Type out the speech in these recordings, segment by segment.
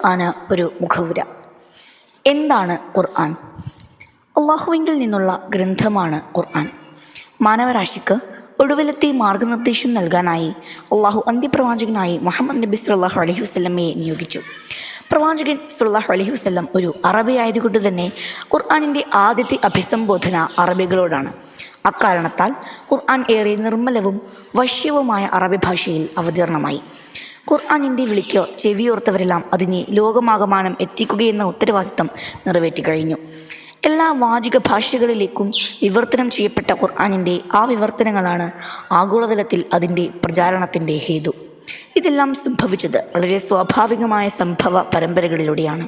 ഖുർആന് ഒരു മുഖവുര. എന്താണ് ഖുർആൻ? അള്ളാഹുവിങ്കിൽ നിന്നുള്ള ഗ്രന്ഥമാണ് ഖുർആൻ. മാനവരാശിക്ക് ഒടുവിലത്തെ മാർഗനിർദ്ദേശം നൽകാനായി അള്ളാഹു അന്ത്യപ്രവാചകനായി മുഹമ്മദ് നബി സല്ലല്ലാഹു അലൈഹി വസല്ലമയെ നിയോഗിച്ചു. പ്രവാചകൻ സല്ലല്ലാഹു അലൈഹി വസല്ലം ഒരു അറബി ആയതുകൊണ്ട് തന്നെ ഖുർആനിൻ്റെ ആദ്യത്തെ അഭിസംബോധന അറബികളോടാണ്. അക്കാരണത്താൽ ഖുർആൻ ഏറെ നിർമ്മലവും വശ്യവുമായ അറബി ഭാഷയിൽ അവതീർണമായി. ഖുർആനിൻ്റെ വിളിക്ക് ചെവിയോർത്തവരെല്ലാം അതിനെ ലോകമാകമാനം എത്തിക്കുകയെന്ന ഉത്തരവാദിത്തം നിറവേറ്റിക്കഴിഞ്ഞു. എല്ലാ വാചിക ഭാഷകളിലേക്കും വിവർത്തനം ചെയ്യപ്പെട്ട ഖുർആനിൻ്റെ ആ വിവർത്തനങ്ങളാണ് ആഗോളതലത്തിൽ അതിൻ്റെ പ്രചാരണത്തിൻ്റെ ഹേതു. ഇതെല്ലാം സംഭവിച്ചത് വളരെ സ്വാഭാവികമായ സംഭവ പരമ്പരകളിലൂടെയാണ്.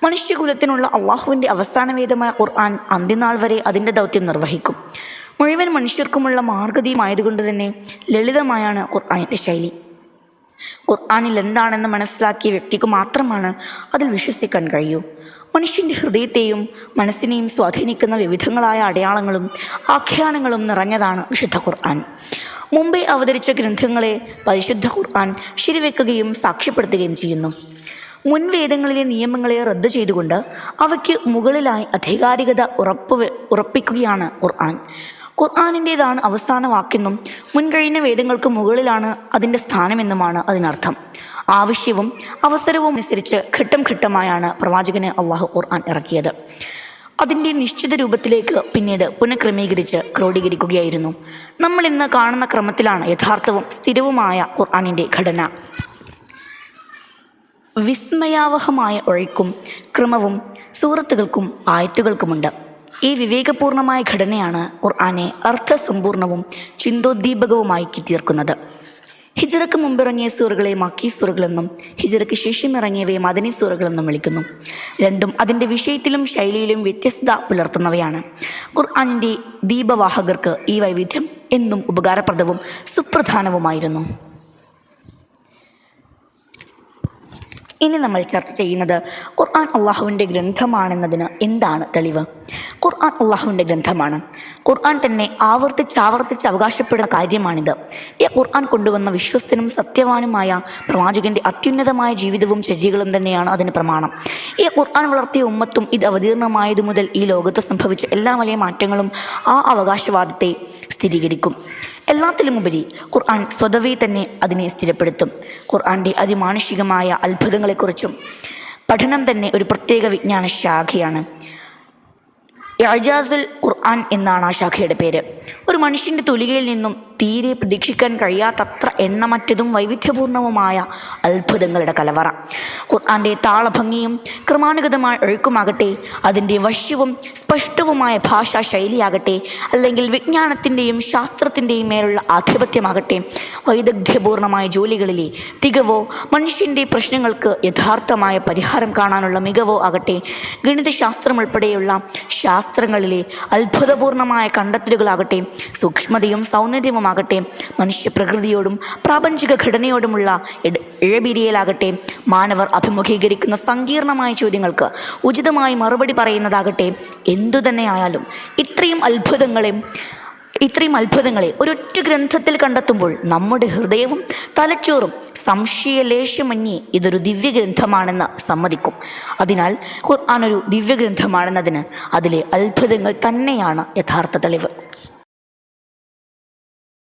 മനുഷ്യകുലത്തിനുള്ള അള്ളാഹുവിൻ്റെ അവസാന വേദമായ ഖുർആൻ അന്ത്യനാൾ വരെ അതിൻ്റെ ദൗത്യം നിർവഹിക്കും. മുഴുവൻ മനുഷ്യർക്കുമുള്ള മാർഗതീയമായതുകൊണ്ട് തന്നെ ലളിതമായാണ് ഖുർആനിൻ്റെ ശൈലി. ഖുർആനിൽ എന്താണെന്ന് മനസ്സിലാക്കിയ വ്യക്തിക്ക് മാത്രമാണ് അതിൽ വിശ്വസിക്കാൻ കഴിയൂ. മനുഷ്യൻ്റെ ഹൃദയത്തെയും മനസ്സിനെയും സ്വാധീനിക്കുന്ന വിവിധങ്ങളായ അടയാളങ്ങളും ആഖ്യാനങ്ങളും നിറഞ്ഞതാണ് വിശുദ്ധ ഖുർആൻ. മുമ്പേ അവതരിച്ച ഗ്രന്ഥങ്ങളെ പരിശുദ്ധ ഖുർആൻ ശരിവെക്കുകയും സാക്ഷ്യപ്പെടുത്തുകയും ചെയ്യുന്നു. മുൻവേദങ്ങളിലെ നിയമങ്ങളെ റദ്ദ് ചെയ്തുകൊണ്ട് അവയ്ക്ക് മുകളിലായി ആധികാരികത ഉറപ്പിക്കുകയാണ് ഖുർആൻ. ഖുർആനിൻ്റേതാണ് അവസാന വാക്കെന്നും മുൻകഴിഞ്ഞ വേദങ്ങൾക്ക് മുകളിലാണ് അതിൻ്റെ സ്ഥാനമെന്നുമാണ് അതിനർത്ഥം. ആവശ്യവും അവസരവും അനുസരിച്ച് ഘട്ടം ഘട്ടമായാണ് പ്രവാചകന് അള്ളാഹു ഖുർആൻ ഇറക്കിയത്. അതിൻ്റെ നിശ്ചിത രൂപത്തിലേക്ക് പിന്നീട് പുനഃക്രമീകരിച്ച് ക്രോഡീകരിക്കുകയായിരുന്നു. നമ്മൾ ഇന്ന് കാണുന്ന ക്രമത്തിലാണ് യഥാർത്ഥവും സ്ഥിരവുമായ ഖുർആനിൻ്റെ ഘടന. വിസ്മയാവഹമായ ഒഴുക്കും ക്രമവും സൂറത്തുകൾക്കും ആയത്തുകൾക്കുമുണ്ട്. ഈ വിവേകപൂർണമായ ഘടനയാണ് ഖുർആനെ അർത്ഥസമ്പൂർണവും ചിന്തോദ്ദീപകവുമായി തീർക്കുന്നത്. ഹിജ്റയ്ക്ക് മുമ്പിറങ്ങിയ സൂറകളെ മക്കി സൂറകളെന്നും ഹിജ്റയ്ക്ക് ശേഷം ഇറങ്ങിയവയെ മദനി സൂറകളെന്നും വിളിക്കുന്നു. രണ്ടും അതിൻ്റെ വിഷയത്തിലും ശൈലിയിലും വ്യത്യസ്തത പുലർത്തുന്നവയാണ്. ഖുർആനിൻ്റെ ദീപവാഹകർക്ക് ഈ വൈവിധ്യം എന്നും ഉപകാരപ്രദവും സുപ്രധാനവുമായിരുന്നു. ഇനി നമ്മൾ ചർച്ച ചെയ്യുന്നത് ഖുർആൻ അള്ളാഹുവിൻ്റെ ഗ്രന്ഥമാണെന്നതിന് എന്താണ് തെളിവ്? ഖുർആൻ അള്ളാഹുവിൻ്റെ ഗ്രന്ഥമാണ്. ഖുർആൻ തന്നെ ആവർത്തിച്ച് അവകാശപ്പെടുന്ന കാര്യമാണിത്. ഈ ഖുർആൻ കൊണ്ടുവന്ന വിശ്വസ്തനും സത്യവാനുമായ പ്രവാചകൻ്റെ അത്യുന്നതമായ ജീവിതവും ചര്യകളും തന്നെയാണ് അതിന് പ്രമാണം. ഈ ഖുർആൻ വളർത്തിയ ഉമ്മത്തും ഇത് അവതീർണമായതു മുതൽ ഈ ലോകത്ത് സംഭവിച്ച എല്ലാ വലിയ മാറ്റങ്ങളും ആ അവകാശവാദത്തെ സ്ഥിരീകരിക്കും. എല്ലാത്തിലുമുപരി ഖുർആൻ സ്വതവേ തന്നെ അതിനെ സ്ഥിരപ്പെടുത്തും. ഖുർആൻ്റെ അതിമാനുഷികമായ അത്ഭുതങ്ങളെക്കുറിച്ചും പഠനം തന്നെ ഒരു പ്രത്യേക വിജ്ഞാന ശാഖയാണ്. ഇഅ്ജാസുൽ ഖുർആൻ എന്നാണ് ആ ശാഖയുടെ പേര്. ഒരു മനുഷ്യൻ്റെ തുലികയിൽ നിന്നും തീരെ പ്രതീക്ഷിക്കാൻ കഴിയാത്തത്ര എണ്ണമറ്റതും വൈവിധ്യപൂർണവുമായ അത്ഭുതങ്ങളുടെ കലവറ. ഖുർആൻ്റെ താളഭംഗിയും ക്രമാനുഗതമായ ഒഴുക്കുമാകട്ടെ, അതിൻ്റെ വശ്യവും സ്പഷ്ടവുമായ ഭാഷാ ശൈലിയാകട്ടെ, അല്ലെങ്കിൽ വിജ്ഞാനത്തിൻ്റെയും ശാസ്ത്രത്തിൻ്റെയും മേലുള്ള ആധിപത്യമാകട്ടെ, വൈദഗ്ധ്യപൂർണമായ ജോലികളിലെ തികവോ മനുഷ്യൻ്റെ പ്രശ്നങ്ങൾക്ക് യഥാർത്ഥമായ പരിഹാരം കാണാനുള്ള മികവോ ആകട്ടെ, ഗണിതശാസ്ത്രം ഉൾപ്പെടെയുള്ള ശാസ്ത്രങ്ങളിലെ അത്ഭുതപൂർണമായ കണ്ടെത്തലുകളാകട്ടെ, സൂക്ഷ്മതയും സൗന്ദര്യവുമാകട്ടെ, മനുഷ്യപ്രകൃതിയോടും പ്രാപഞ്ചിക ഘടനയോടുമുള്ള ഇഴപിരിയലാകട്ടെ, മാനവർ അഭിമുഖീകരിക്കുന്ന സങ്കീർണമായ ചോദ്യങ്ങൾക്ക് ഉചിതമായി മറുപടി പറയുന്നതാകട്ടെ, എന്തുതന്നെ ആയാലും ഇത്രയും അത്ഭുതങ്ങളെ ഒരൊറ്റ ഗ്രന്ഥത്തിൽ കണ്ടെത്തുമ്പോൾ നമ്മുടെ ഹൃദയവും തലച്ചോറും സംശയലേശമന്യേ ഇതൊരു ദിവ്യഗ്രന്ഥമാണെന്ന് സമ്മതിക്കും. അതിനാൽ ഖുർആൻ ഒരു ദിവ്യഗ്രന്ഥമാണെന്നതിന് അതിലെ അത്ഭുതങ്ങൾ തന്നെയാണ് യഥാർത്ഥ തെളിവ്.